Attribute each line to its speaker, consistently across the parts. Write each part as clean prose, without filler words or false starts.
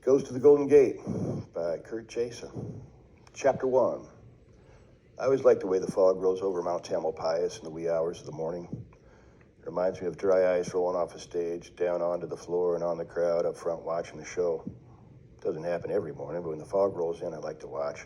Speaker 1: Goes to the Golden Gate by Kurt Jason. Chapter 1. I always like the way the fog rolls over Mount Tamalpais in the wee hours of the morning. It reminds me of dry ice rolling off a stage, down onto the floor and on the crowd up front watching the show. It doesn't happen every morning, but when the fog rolls in, I like to watch.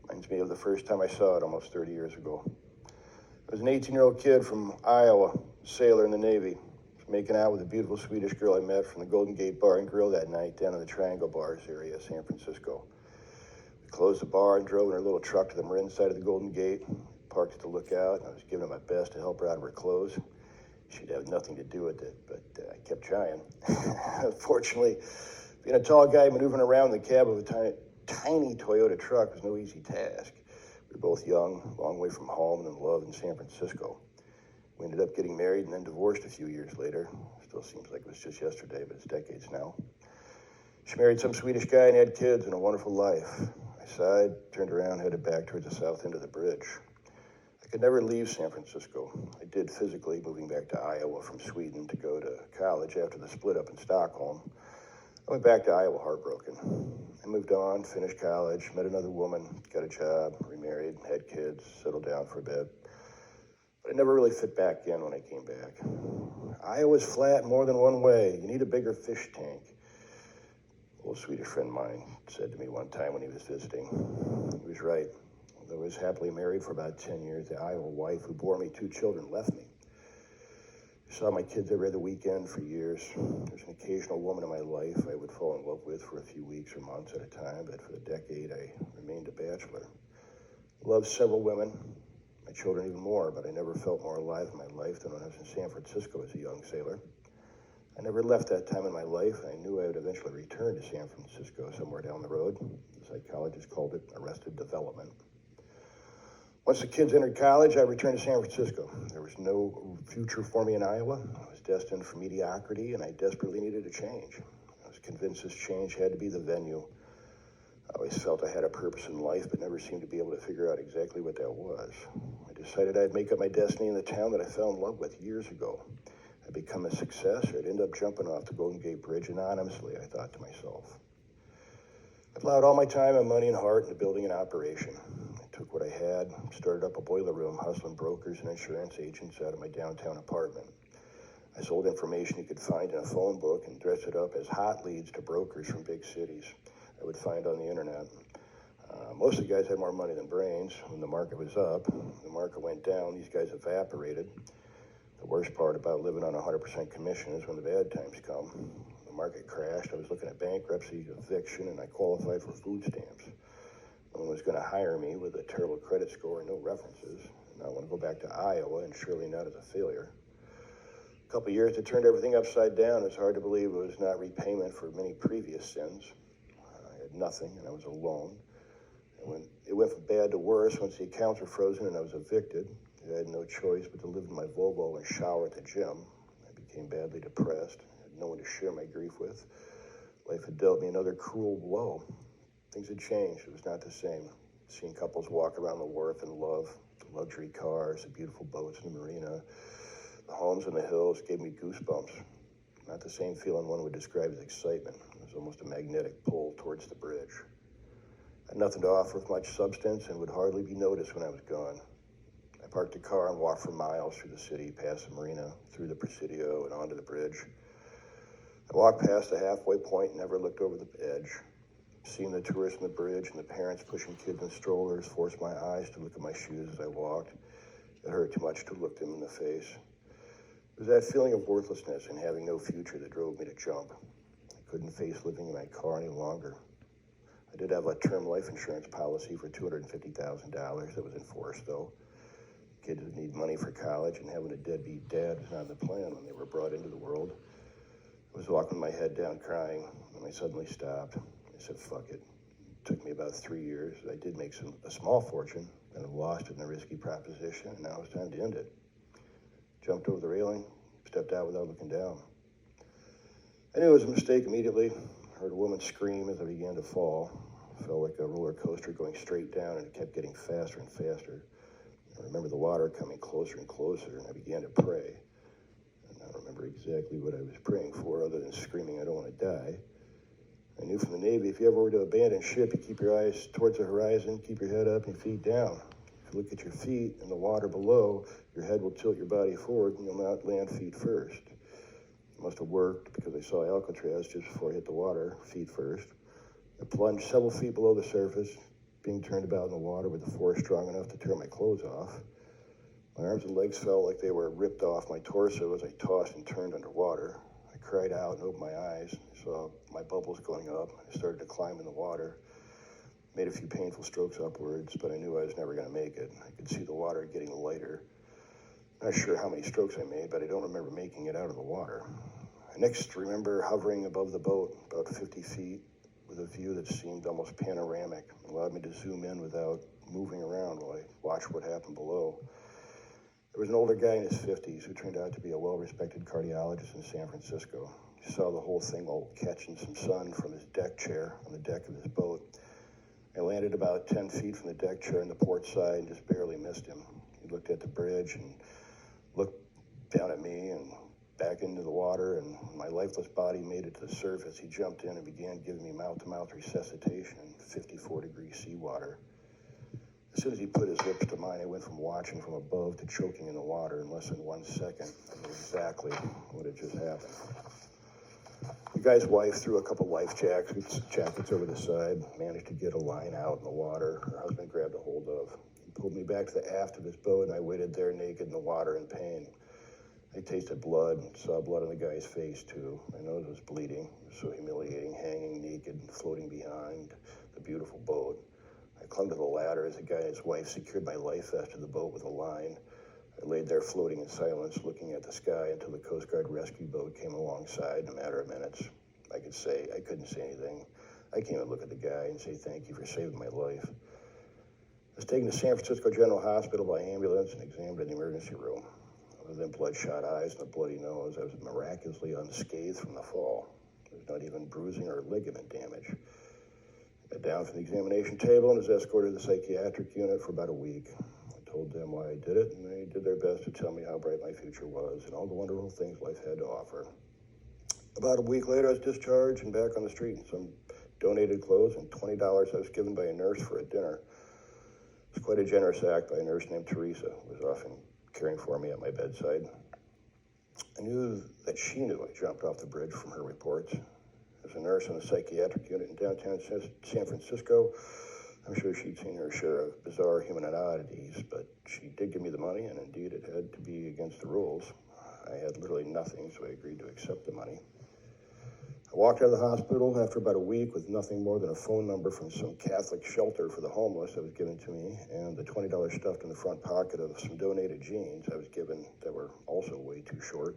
Speaker 1: Reminds me of the first time I saw it almost 30 years ago. I was an 18-year-old kid from Iowa, a sailor in the Navy, making out with a beautiful Swedish girl I met from the Golden Gate Bar and Grill that night down in the Triangle Bars area of San Francisco. We closed the bar and drove in her little truck to the Marin side of the Golden Gate, parked at the lookout, and I was giving it my best to help her out of her clothes. She'd have nothing to do with it, but I kept trying. Unfortunately, being a tall guy maneuvering around in the cab of a tiny Toyota truck was no easy task. We were both young, a long way from home and in love in San Francisco. We ended up getting married and then divorced a few years later. Still seems like it was just yesterday, but it's decades now. She married some Swedish guy and had kids and a wonderful life. I sighed, turned around, headed back towards the south end of the bridge. I could never leave San Francisco. I did physically, moving back to Iowa from Sweden to go to college after the split up in Stockholm. I went back to Iowa heartbroken. I moved on, finished college, met another woman, got a job, remarried, had kids, settled down for a bit. But I never really fit back in when I came back. Iowa's flat more than one way. You need a bigger fish tank. A little Swedish friend of mine said to me one time when he was visiting. He was right. Although I was happily married for about 10 years, the Iowa wife who bore me 2 children left me. I saw my kids every other weekend for years. There's an occasional woman in my life I would fall in love with for a few weeks or months at a time, but for a decade I remained a bachelor. Loved several women, my children even more, but I never felt more alive in my life than when I was in San Francisco as a young sailor. I never left that time in my life, and I knew I would eventually return to San Francisco somewhere down the road. The psychologists called it arrested development. Once the kids entered college, I returned to San Francisco. There was no future for me in Iowa. I was destined for mediocrity, and I desperately needed a change. I was convinced this change had to be the venue. I always felt I had a purpose in life, but never seemed to be able to figure out exactly what that was. I decided I'd make up my destiny in the town that I fell in love with years ago. I'd become a success, or I'd end up jumping off the Golden Gate Bridge anonymously, I thought to myself. I plowed all my time and money and heart into building an operation. I took what I had, started up a boiler room, hustling brokers and insurance agents out of my downtown apartment. I sold information you could find in a phone book and dressed it up as hot leads to brokers from big cities I would find on the internet. Most of the guys had more money than brains. When the market was up, the market went down, these guys evaporated. The worst part about living on 100% commission is when the bad times come. The market crashed, I was looking at bankruptcy, eviction, and I qualified for food stamps. No one was going to hire me with a terrible credit score and no references. And I want to go back to Iowa, and surely not as a failure. A couple of years, it turned everything upside down. It's hard to believe it was not repayment for many previous sins. I had nothing, and I was alone. And when it went from bad to worse, once the accounts were frozen and I was evicted, I had no choice but to live in my Volvo and shower at the gym. I became badly depressed. I had no one to share my grief with. Life had dealt me another cruel blow. Things had changed. It was not the same. Seeing couples walk around the wharf in love, the luxury cars, the beautiful boats in the marina, the homes in the hills gave me goosebumps. Not the same feeling one would describe as excitement. It was almost a magnetic pull towards the bridge. I had nothing to offer with much substance and would hardly be noticed when I was gone. I parked the car and walked for miles through the city, past the marina, through the Presidio, and onto the bridge. I walked past the halfway point and never looked over the edge. Seeing the tourists on the bridge and the parents pushing kids in strollers forced my eyes to look at my shoes as I walked. It hurt too much to look them in the face. It was that feeling of worthlessness and having no future that drove me to jump. I couldn't face living in my car any longer. I did have a term life insurance policy for $250,000 that was enforced, though. Kids would need money for college, and having a deadbeat dad was not the plan when they were brought into the world. I was walking my head down crying when I suddenly stopped. I said, fuck it. It took me about 3 years. I did make a small fortune, then I lost it in a risky proposition, and now it was time to end it. Jumped over the railing, stepped out without looking down. I knew it was a mistake immediately. I heard a woman scream as I began to fall. It felt like a roller coaster going straight down, and it kept getting faster and faster. I remember the water coming closer and closer, and I began to pray. And I don't remember exactly what I was praying for, other than screaming, I don't want to die. I knew knew from the Navy, if you ever were to abandon ship, you keep your eyes towards the horizon, keep your head up and your feet down. If you look at your feet in the water below, your head will tilt your body forward and you'll not land feet first. It must have worked because I saw Alcatraz just before I hit the water, feet first. I plunged several feet below the surface, being turned about in the water with the force strong enough to tear my clothes off. My arms and legs felt like they were ripped off my torso as I tossed and turned underwater. I cried out and opened my eyes. I saw my bubbles going up. I started to climb in the water. Made a few painful strokes upwards, but I knew I was never going to make it. I could see the water getting lighter. Not sure how many strokes I made, but I don't remember making it out of the water. I next remember hovering above the boat, about 50 feet, with a view that seemed almost panoramic and allowed me to zoom in without moving around while I watched what happened below. There was an older guy in his 50s who turned out to be a well-respected cardiologist in San Francisco. He saw the whole thing while catching some sun from his deck chair on the deck of his boat. I landed about 10 feet from the deck chair on the port side and just barely missed him. He looked at the bridge and looked down at me and back into the water, and when my lifeless body made it to the surface, he jumped in and began giving me mouth-to-mouth resuscitation in 54-degree seawater. As soon as he put his lips to mine, I went from watching from above to choking in the water in less than 1 second. I knew exactly what had just happened. The guy's wife threw a couple life jackets over the side, managed to get a line out in the water her husband grabbed a hold of. He pulled me back to the aft of his boat, and I waited there naked in the water in pain. I tasted blood, saw blood on the guy's face too. My nose was bleeding. It was so humiliating, hanging naked and floating behind the beautiful boat. I clung to the ladder as the guy and his wife secured my life vest to the boat with a line. I laid there floating in silence, looking at the sky until the Coast Guard rescue boat came alongside in a matter of minutes. I couldn't say anything. I can't even look at the guy and say thank you for saving my life. I was taken to San Francisco General Hospital by ambulance and examined in the emergency room. Other than bloodshot eyes and a bloody nose, I was miraculously unscathed from the fall. There was not even bruising or ligament damage. I got down from the examination table and was escorted to the psychiatric unit for about a week. I told them why I did it, and they did their best to tell me how bright my future was and all the wonderful things life had to offer. About a week later, I was discharged and back on the street in some donated clothes and $20 I was given by a nurse for a dinner. It was quite a generous act by a nurse named Teresa, who was often caring for me at my bedside. I knew that she knew I jumped off the bridge from her reports. As a nurse in a psychiatric unit in downtown San Francisco, I'm sure she'd seen her share of bizarre human oddities, but she did give me the money, and indeed it had to be against the rules. I had literally nothing, so I agreed to accept the money. I walked out of the hospital after about a week with nothing more than a phone number from some Catholic shelter for the homeless that was given to me, and the $20 stuffed in the front pocket of some donated jeans I was given that were also way too short.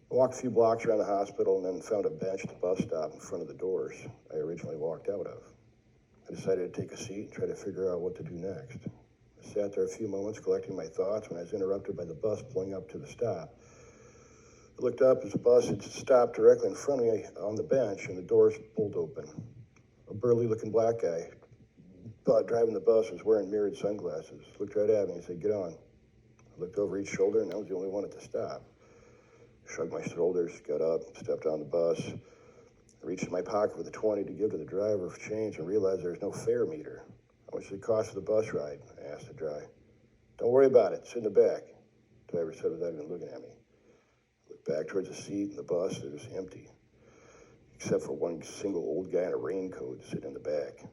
Speaker 1: I walked a few blocks around the hospital and then found a bench at the bus stop in front of the doors I originally walked out of. I decided to take a seat and try to figure out what to do next. I sat there a few moments collecting my thoughts when I was interrupted by the bus pulling up to the stop. I looked up as the bus had stopped directly in front of me on the bench, and the doors pulled open. A burly-looking black guy driving the bus was wearing mirrored sunglasses. Looked right at me and said, "Get on." I looked over each shoulder, and I was the only one at the stop. I shrugged my shoulders, got up, stepped on the bus. I reached in my pocket with a 20 to give to the driver for change and realized there was no fare meter. "How much did it cost for the bus ride?" I asked the driver. "Don't worry about it. It's in the back," the driver said without even looking at me. Back towards the seat in the bus, it was empty, except for one single old guy in a raincoat sitting in the back.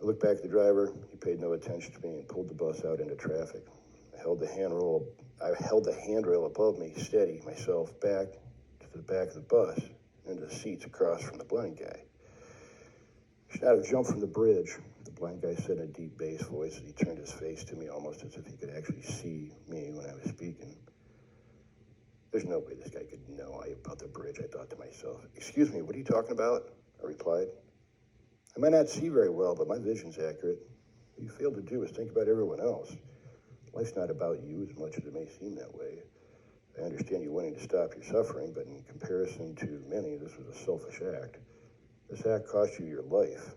Speaker 1: I looked back at the driver. He paid no attention to me and pulled the bus out into traffic. I held the handrail above me, steady myself back to the back of the bus, into the seats across from the blind guy. "You should not have jumped from the bridge," the blind guy said in a deep bass voice as he turned his face to me, almost as if he could actually see me when I was speaking. There's no way this guy could know about the bridge, I thought to myself. "Excuse me, what are you talking about?" I replied. "I might not see very well, but my vision's accurate. What you fail to do is think about everyone else. Life's not about you as much as it may seem that way. I understand you wanting to stop your suffering, but in comparison to many, this was a selfish act. This act cost you your life."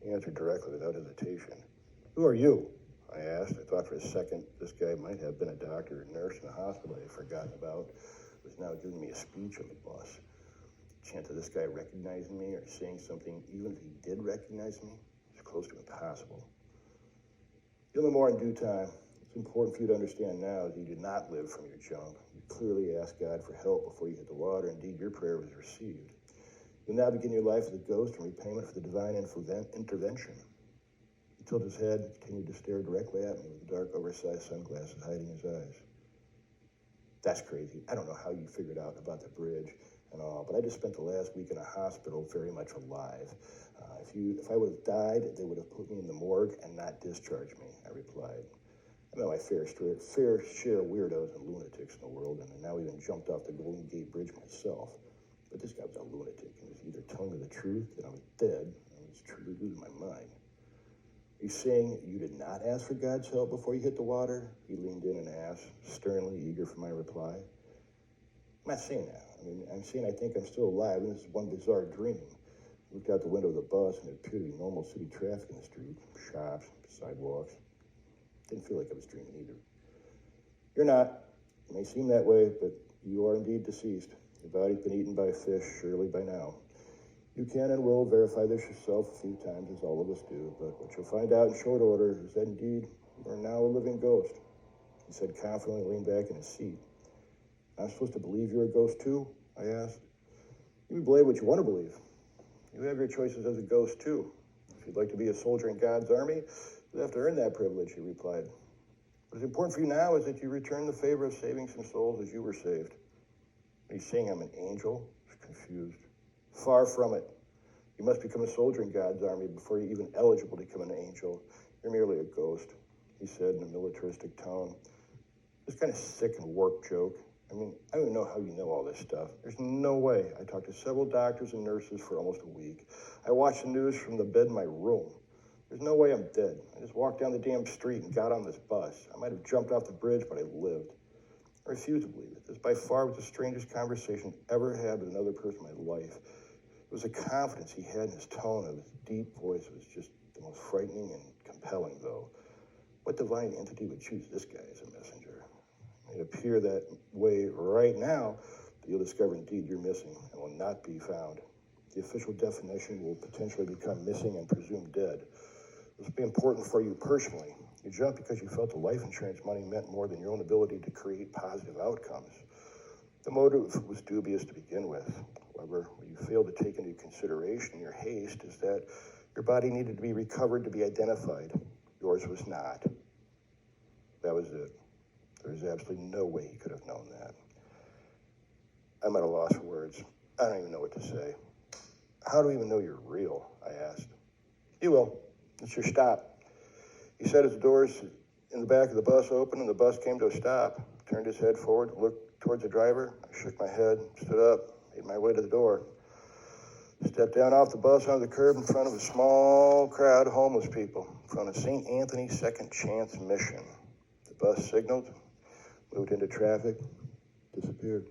Speaker 1: He answered directly without hesitation. "Who are you?" I asked. I thought for a second this guy might have been a doctor or nurse in a hospital I had forgotten about, was now giving me a speech on the bus. He chance of this guy recognizing me or saying something, even if he did recognize me, is close to impossible. You'll know more in due time. What's important for you to understand now is you did not live from your junk. You clearly asked God for help before you hit the water. Indeed, your prayer was received. You'll now begin your life as a ghost in repayment for the divine intervention. He tilted his head and continued to stare directly at me with the dark, oversized sunglasses hiding his eyes. That's crazy. I don't know how you figured out about the bridge and all, but I just spent the last week in a hospital very much alive. If I would have died, they would have put me in the morgue and not discharged me, I replied. I know my fair share of weirdos and lunatics in the world, and I now even jumped off the Golden Gate Bridge myself. But this guy was a lunatic, and was either telling me the truth that I was dead, or I was truly losing my mind. Are you saying you did not ask for God's help before you hit the water? He leaned in and asked, sternly eager for my reply. I'm not saying that. I'm saying I think I'm still alive, and this is one bizarre dream. I looked out the window of the bus, and it appeared to be normal city traffic in the street, shops, sidewalks. Didn't feel like I was dreaming either. You're not. It may seem that way, but you are indeed deceased. Your body's been eaten by a fish, surely by now. You can and will verify this yourself a few times, as all of us do, but what you'll find out in short order is that indeed you are now a living ghost. He said confidently, leaned back in his seat. I'm supposed to believe you're a ghost too? I asked. You can believe what you want to believe. You have your choices as a ghost too. If you'd like to be a soldier in God's army, you'll have to earn that privilege, he replied. What is important for you now is that you return the favor of saving some souls as you were saved. Are you saying I'm an angel? I was confused. Far from it. You must become a soldier in God's army before you're even eligible to become an angel. You're merely a ghost, he said in a militaristic tone. This kind of sick and warped joke. I don't even know how you know all this stuff. There's no way. I talked to several doctors and nurses for almost a week. I watched the news from the bed in my room. There's no way I'm dead. I just walked down the damn street and got on this bus. I might have jumped off the bridge, but I lived. I refuse to believe it. This by far was the strangest conversation I ever had with another person in my life. It was the confidence he had in his tone of his deep voice was just the most frightening and compelling, though. What divine entity would choose this guy as a messenger? It appear that way right now that you'll discover indeed you're missing and will not be found. The official definition will potentially become missing and presumed dead. This will be important for you personally. You jumped because you felt the life insurance money meant more than your own ability to create positive outcomes. The motive was dubious to begin with. However, what you failed to take into consideration in your haste is that your body needed to be recovered to be identified. Yours was not. That was it. There's absolutely no way he could have known that. I'm at a loss for words. I don't even know what to say. How do we even know you're real? I asked. You will. It's your stop. He said as the doors in the back of the bus opened and the bus came to a stop, turned his head forward, looked towards the driver. I shook my head, stood up, made my way to the door. Stepped down off the bus onto the curb in front of a small crowd of homeless people in front of St. Anthony's Second Chance Mission. The bus signaled, moved into traffic, disappeared.